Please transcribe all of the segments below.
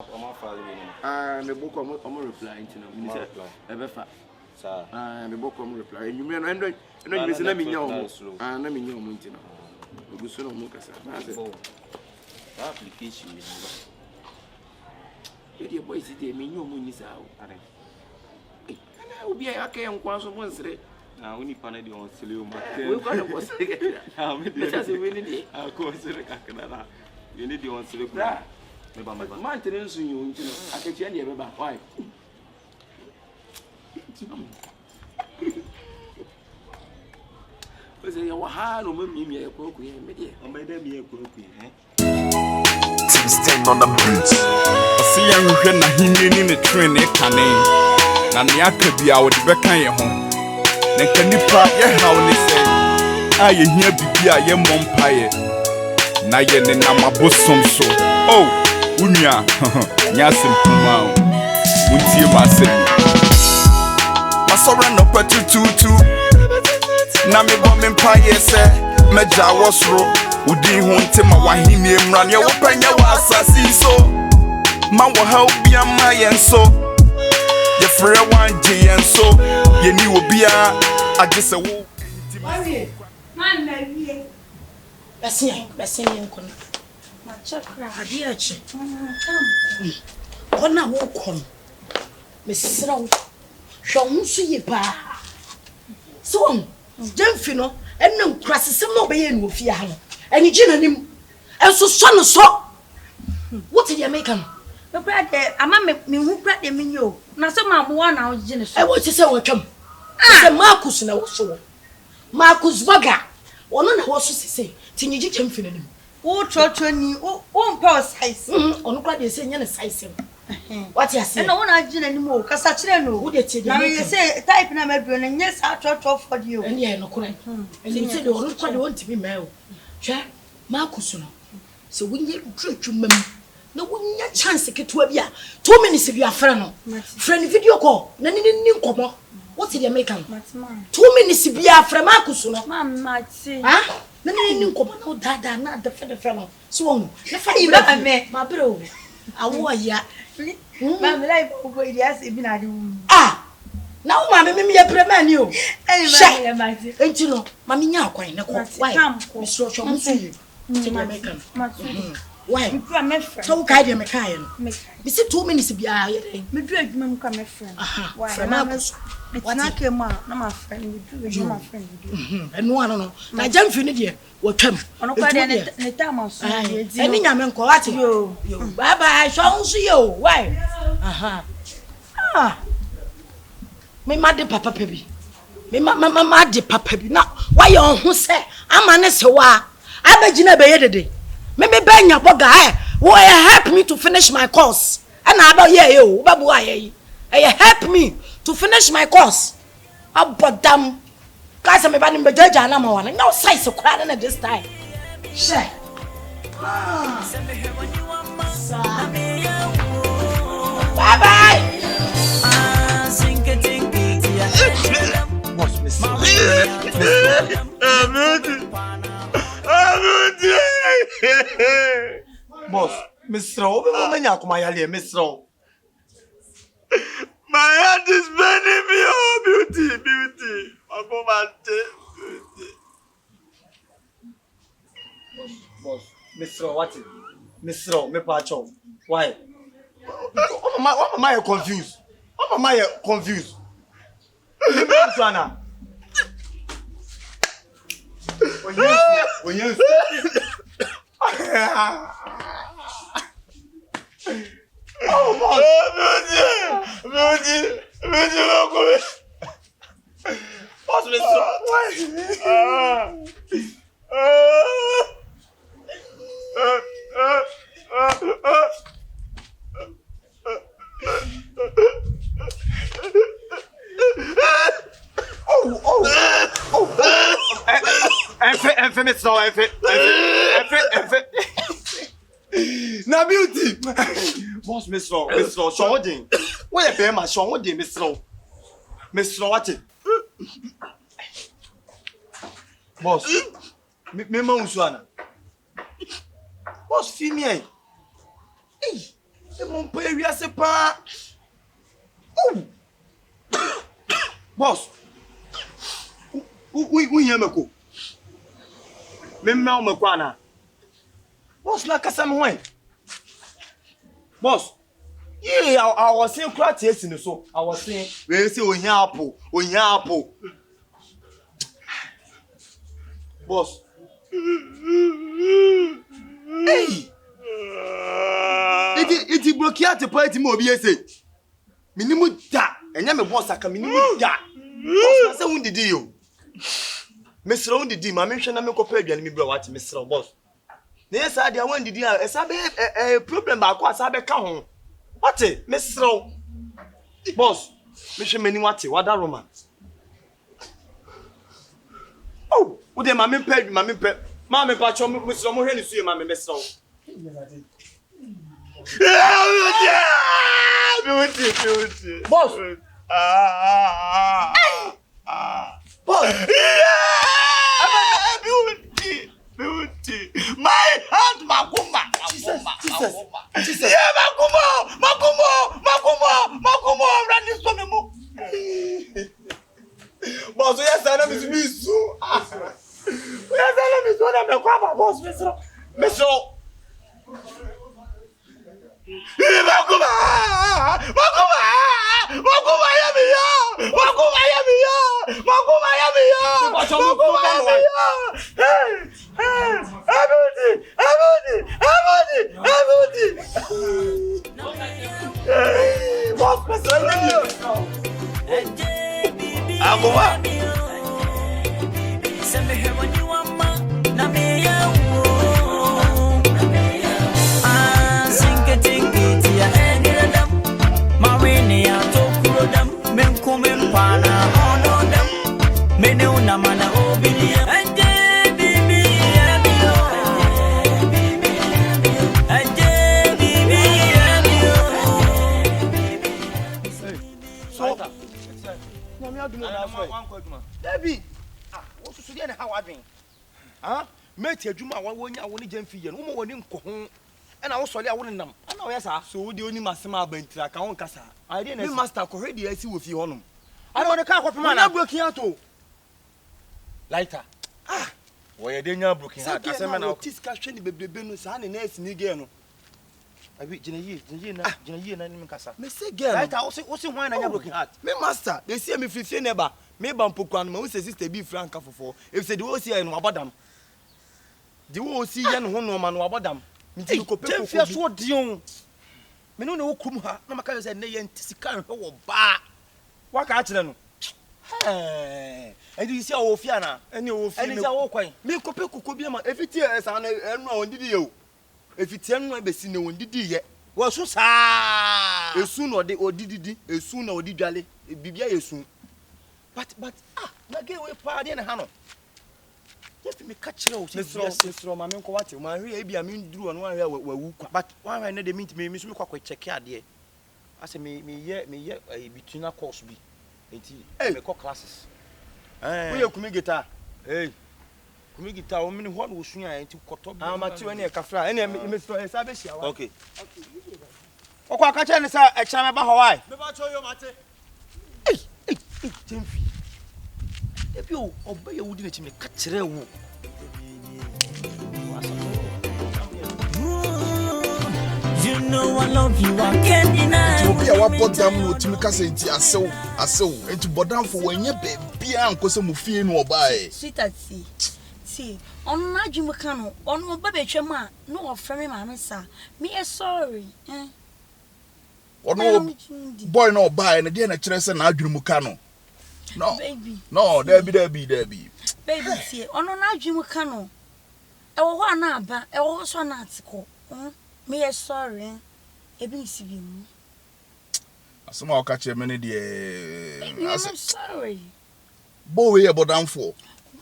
Me book on replying to them. Ebefa. Me book on reply. You mean I know you say me nyawo. Na me nyawo monti na. Oguso no mo kasa. Na say. Application ni. Your boy sit there me nyawo mo ni sa o. Are. Na obi a aka yankwa so mo nsere. Na woni pa na de on sele o ma. We go na go sele. Na me de. Say we ni de. Akua sele kakana na. You need the one sele ko. Man tenen so you ntino. Akachi na e beba. Why? Things on the bridge. I see you when I hear in the train, and the Akua I would be back home. Then can you part your how they say? I hear Bibia, your mom pie. Na ye ne na mabosom so. Oh, unya, nyasim puma. Untie masem. Masora no patu tutu. Na me bom empire se. Meja wasro. Udi hunte ma wahini emran ye wopanya wa asasi so. Ma wo help bia ma yen so. Ye frere wanje yen so. Ye ni obia agese wo. Man na wie. Besi nkono. Ma chakra ade achi. Kona wo kom. Mesira wo. Hwo nso ye pa. So, Gyamfi no, enu nkrasesem no be ye no ofia ha no. Eni gina nim. Enso so no so. What did you make am? No brother, ama me hu brother me yo. Na so ma mo na wo gine so. E wo ti se wo twam. Se Marcus na wo so. Marcus Baga. Ono na wo so sese. Tinyiji Gyamfi na nim. Wo chocho ni, wo mpa size. Ono kwa de se nya na size. What you say? Na wo na gine ni mo kasa kire no. Wo de ti de. Na me say type na me bro na nya sa chocho for you. Eni e no kura. Eni se de ono kwa de won ti bi ma o. Hwe Marcus no. Se wonye twetwumam. Na wonya chance keto bia 2 minutes bi afra no. Friend video call na ni nkomo. What did you make am? 2 minutes bi afra Marcus no. Mama ti. Ha? Na ni nkomo na dada na de fe no. So won. Na fa Iba me. Ma bro. Awo ya. Ma me like go idias e bi na de wu. Ah. Na wo ma me ye prema ni o. Eni ma ti. Enti no, ma me nya akwan ne ko. Why? Me so so mo so yi. Ti ma make am. Why? So kai de me kai no. Me see 2 minutes bia ye dey. Me do adwuma mu ka me friend. Why? What na ke ma na ma friend me do adwuma ma friend do. Eno ano no. Na Gyamfi ne de wo twam. Ono kwa de ne tama so. Eni nya me nko wati. Yo. Bye bye. So nso yo. Why? Me ma de papa pebi. Me ma de papa bi. Na why you ho se ama ne se wa. Abagina be ye dede. Me benya boga wo help me to finish my course. And I don't hear you. Babu aye. Help me to finish my course. Abodam. Guys me ba ni be jaja na ma wana. No size kwa na this time. She. Bye bye. What's missing? Boss, Mr. Obe, Mr. My heart is burning me, oh, beauty. Boss, Mr. What? Mr. Me pacho. Why? Why am I confused? Why am I confused? When you oh, boss. Beauty, boss, Na beauty. Boss, Mr. Shawding. Where be my Shawding, Mr. What? Boss, me ma uswana. Boss, female. Mon père, il y a ce pas. Oh! Boss! Oui, il y a un même moi, on me croit. Boss, là, qu'est-ce que ça me fait? Boss! Yeah, I was saying, crowd yes in the so. I was saying, we say, on your apple. Boss. Hey! It block out the party more, BSA. Minimum da, and yam a boss, I come minimum da. Boss, I won't the deal. Mr. Own the D, my mention, I'm a compared and me bro, what Mr. Boss. Yes, I want the deal. A problem about what I become. What it, Mr. Boss, Mission Meniwati, what that romance? Oh, what the mammy pet, mammy pet, mammy patch, Mr. Mohen is your mammy, Mr. Boss, beauty. My heart, Makuma. Jesus. Yeah, Makuma, running from the moon. Boss, yes, I know Miss Miss. Yes, I know Miss One of the Quaba, boss, Mr. Makuma, Debbie, what's to the how I been? Huh? Mate, your Juma, one Gyamfi, and woman in Cohon, and I was sorry I wouldn't know. I know, yes, sir. So the only Massima bent like I won't cassa. I didn't master already. I see with you on them. I don't want to car for man. I'm working out. Lighter. Ah, why didn't you broken heart? I said, man, I'll teach question the baby Benus and Ness Nigano. I read Jenny, and Cassa. Miss again, I also wine and broken heart. Me master, they see me 15 never. Me Bampukwan, my sister be frank for. If they do see and Wabadam. The wo see yan hono man Wabadam. You could pay for so dion. Me no no kum ha, na maka say na yan tisika ho ba. Wa ka akire no. Eh, and you see our fiana, and you feel me wo kwan. Me ko pe kokko bi ma efiti esa na enu a ondidi ye o. Efiti enu a besi na ondidi ye. Wo so saa. Esu no de odididi, esu na odidwale, bibia yesu. But na get we pa de na ha no. If me catch you, Mr. Mammy, what you marry, maybe I mean, drew on one area where we but one I know they mean to me, Miss Luca, check out there. I say, me, yet a between a course be. Hey, classes. We are coming guitar. Hey, coming guitar, woman, what was swing into Cotton? I'm at 2 and a cafra, and Mr. Sabia. Okay. Oh, I catch any, sir, a channel about Hawaii. Never show you, Mate. Hey, Gyamfi. If you obey your wooden to me, catch a woo. You know I love you, I can't deny. To be a wapot dam to make us into a soul, and to bottom for when you be uncle some fear no buy. Sweet at sea. See, on Najimacano, on no baby chama, no friend, mamma, sir. Me a sorry, eh? Or no boy no buy and again a chess and Ajumukano. No, baby. No, there be. Baby, see, on Najimacano. I want to I was one article. Me a sorry, a BCB. Somehow catch a minute, dear. I'm sorry. Boy, about down for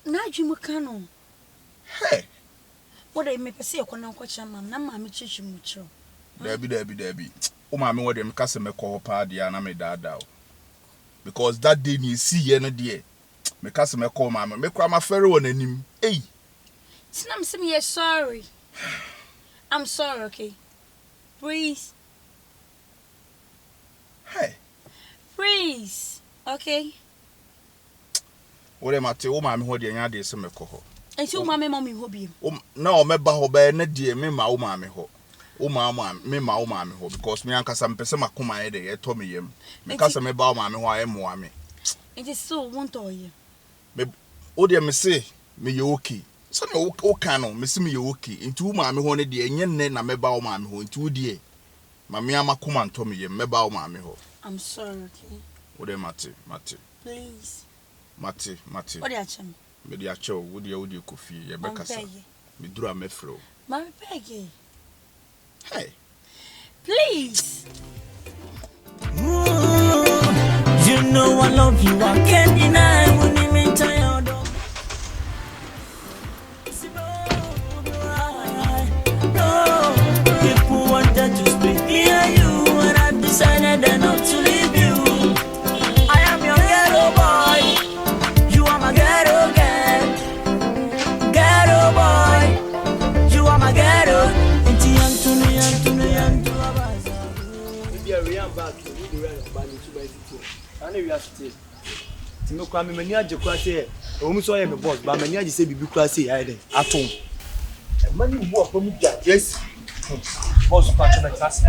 Najimacano. Hey, what I make a say, I can't watch a man, mamma, church mucho. There be. Oh, my mother, and Cassam call party, and I made that out. Because that day you see any dear. Me customer call mamma, make my ferry on him. Hey, Snam, me sorry. I'm sorry, okay? Please. Okay. Ore mate wo ma me ho de nya de se mekọ. Enti wo ma me mami ho bi. Na o meba ho ba na de me ma wo ma me ho. Wo ma me ma wo ma me ho because me ankasa mpese makoma ye de ye to me yem. Me kasa me ba wo ma me ho aye mo ame. Enti so won to ye. Me o de me se me ye okay. So na o kan no me se me ye okay. Enti wo ma me ho ne de enye ne na me ba wo ma me ho. Enti wo de ma me amakoma nto me yem me ba wo ma me ho. I'm sorry, okay. Wo de mate. Please. Mate. What do you ask me? Me de acho wo de kofi ye be kasa. Me dura me fro. Ma beg. Hey. Please. You know I love you, I can't deny when you mean tired of. No, people wanted to split me and you, and I decided not to leave you. I am your ghetto boy, you are my ghetto girl. Ghetto boy, you are my ghetto. Timi kwa me mani age kwa se o mu so ye me boss ba mani age se bibi kwa se ya de atom e mani bu opa mu ja yes boss kwa che me class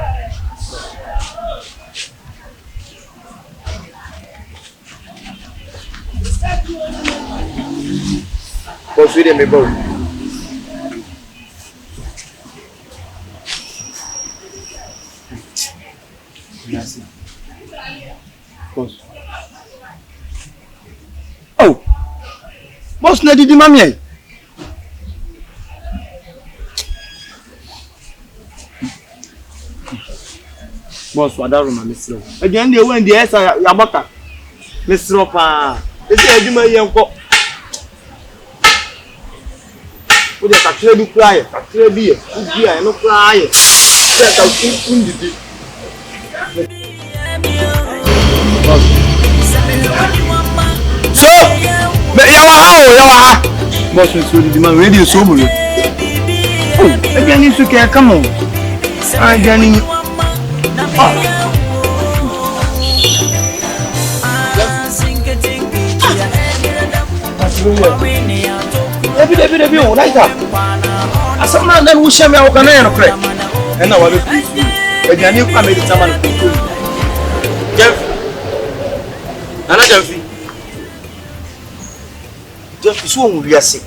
boss we de me bo yes boss. Oh, boss, na didi mami. Boss, wadaru ma misro. Again, the when the esa yabaka. Misro pa. Ese edima yenko. O de kakre bi cry, kakre bi e. Ubi a no cry. Se ka undidi. So, yawa. Boss, so did man ready so much. Oh, again you should come on. Again. Every right up. As a man then we share me our canal crack. And now I again you come with someone. Gyamfi. Gyamfi so won wiase.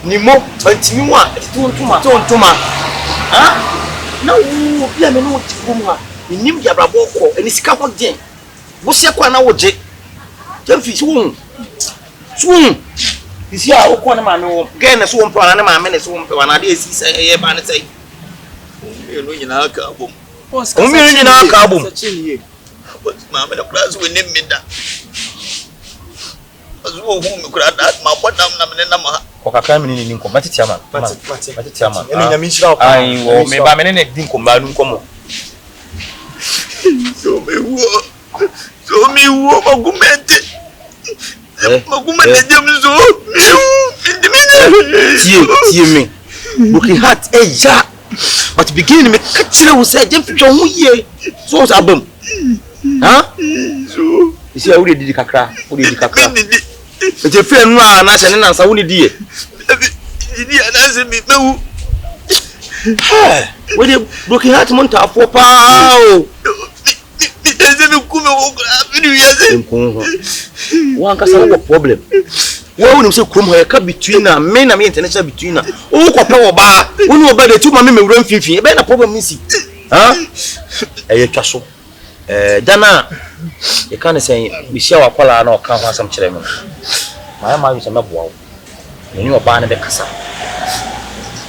Ni mo antimi wa tontuma. Ha? Na wo bia me no wo tikom ha. Nim diabrabo ko ani sika ho den. Wo se kwa na wo je. Gyamfi so won. Isi a wo ko na ma me wo. Gen na so wo mpa na ma me na so wo mpa na de esi se ye ba na sai. No nyina aka abom. O mi nyina aka abom. Mama na class we name me da. Azu o hu me kura da ma bodam na me na ma. Ko kaka me ni nko matiti ama. Matiti ama. Emi nya mi shira o. Ai wo me ba me ne din ko ma nu nko mo. So me wo magumente. Magumente dem zo. Tie me. Broken heart ya. But beginning me kachire wo say dem fitwa hu ye. So abam. Huh? So, you see, I would did kakra. But your friend, no, I said, I wouldn't do it. When you broken heart, Monta for pow. One can solve a problem. Why would you say, come here, cut between a men and international between a oh, power bar. When you obey the two, my men run 50, a problem missing. Huh? A castle. Dana, you can't say we share our collar and our come for some children. My mother is a mabwa. You knew a ban of the Cassa.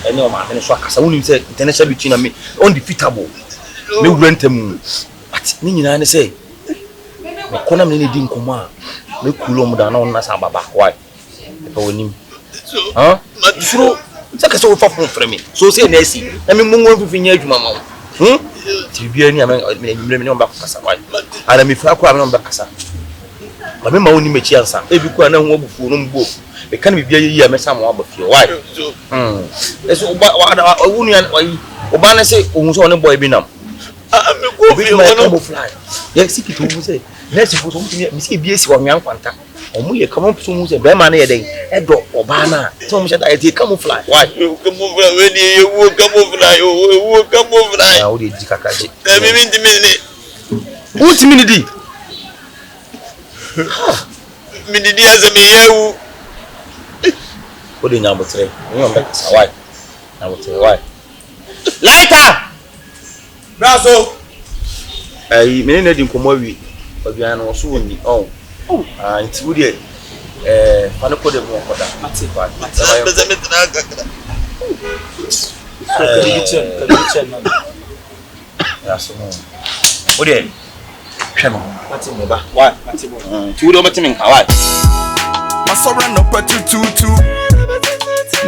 I know my Cassa wouldn't say international between me undefeatable. No rent a moon. But Nina say, Conam didn't come out. No coolum than on Nasababa. Why? If I win him. Huh? So, take us over from me. So say, Nessie, I mean, more than you, Mamma. Tibiani ame no bakasa kwai ana me fa kwa no bakasa ba me ma woni me chiansa e bi kwa na ho abufu no mbo be kan bibia yi ya me sam wa bafie why eso wonu ya oba na say ohun so ne boy bi nam me go be camouflage. Yes, see it who say. Next for something me see BS wa me ankwanta. Omo ye camouflage so say be ma na ye den. E do oba na. So mo say that e camouflage. Why? Camouflage we dey wo camouflage. Wo camouflage. Na wo dey dikakaje. Me ntimi Who ntimi di? Me di as me yewu. What the number 3? Remember, why? Number 3, why? Lighter! Brazo! I mean, I didn't come over. But we are not so neat. Oh, it's good. Panaco de Momaa. That's it, but what do you? Shema. What's in the back? Why? Two don't mean why? My sovereign no pet tutu.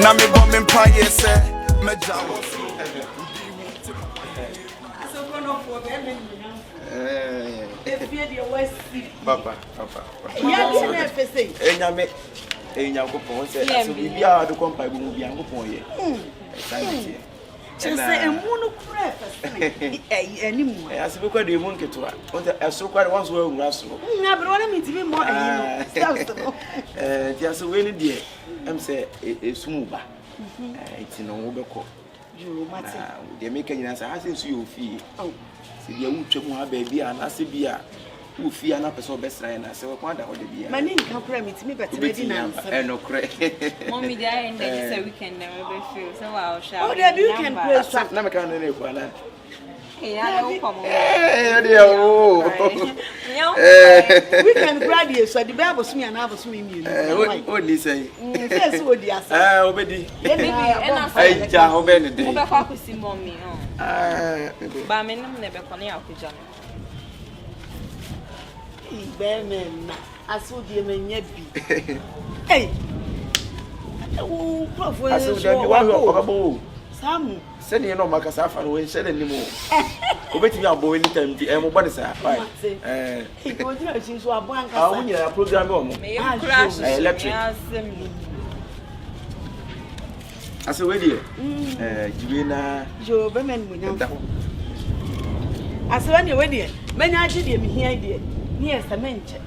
Na me bomb empire say me jawo. Papa. Enya ko pon se so bibia do kompa bu mu bia ko pon ye. Just say emu no kura fese. Animu. Asibe kwa de mu nketo a. Onte eso kwa de wanso awura so. Na bro na mi tibi mo ayi no. Ti aso we ni de em se esumu ba. Iti no wo beko. Juro mate. De make nyina sa ha se su yo fie. Se bia wu twem ha ba bia na se bia wu fie na pese obesra na se kwa da ode bia. Mani nka kura mi timi betere di na nsa. No kure. Mommy dey end this weekend na we be feel so wow sha. Oh, the weekend place. Na me kan na kwa na. Yeah, I come. We can graduate so the Bible swim and have swim you. What ni say? Say so di asa. Obedi. Maybe and I ja obedi dey. Mo be kwa kusi mommy ba me nim ne be kono ya kuja no. Ibe men na aso di menye bi. Hey. O profo aso da bi wa okabo. Samu. Send you no makasa afa no we share nimo. Obetimi abo anytime di mo body sa. Eh ko dira chi so abo anka sa. Ah wo nyina program o mo. Me crash electric. Aso we die. Jiwe na jo be men mo nyam. Aso we die. Menya agi die me hia die. Ni esamenche.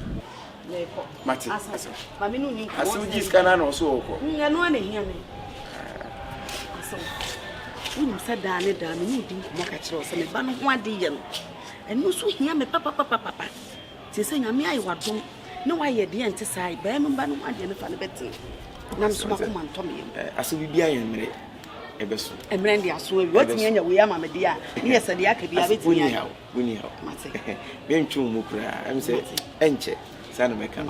Leko. Mati. Aso. Mami no ni ko. Aso ji scanner no so okọ. Nga no na hia me. Aso. Wonu se da ne da me ni di mo ka kire o se me ba no ho ade ye no. Enu so hia me papa. Ti se nyame ayi wadom. Ne wa ye de ente sai ba me ba no ho ade ne fa ne beti. Na me so ma ko man to me. Aso bibia ye mre. Ebeso. Emre ndi aso wi. Wati nya we ama me de a. Ne se de aka bia beti nya. Woni ha. Mate. Be ntwu mu kura. Em se enche. Sana me kan.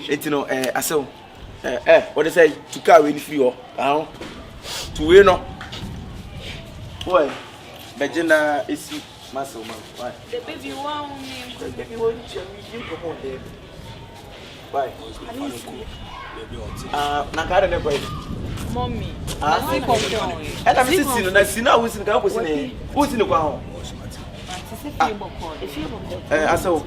Eti no aso. What they say to car we free o. Ahun. To we no. Boy. Bejina isi masa o ma. Why? The baby one The baby won you come on there. Why? Na ka ne boy. mommy. Na si konfirm. E na mi si no na si na wo si ka ko si ne. Wo si ne kwa ho. Se fi boko. E fi boko. Aso.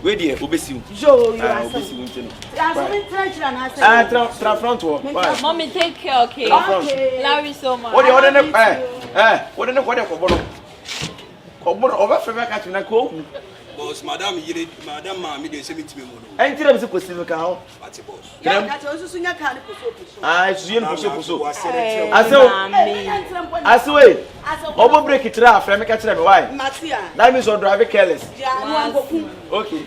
We dey obesi. Jo, you are obesi ntino. Aso me trenchra na say. Tra front wo. Why? Mommy take care, okay? Okay. Love you so much. What the order what the ko bono. Ko bono oba fe ka tuna ko. Boss, madam, madam, me dey say me timi mo. En tira bi se ko simi ka ho. Ati boss. Ya ka to susu nya ka ne poso. Ah, su yen poso. Aso. Aso we. Obo break it ra afre me ka tira me why? Matia. That means you drive careless. Ja no angoku. Okay.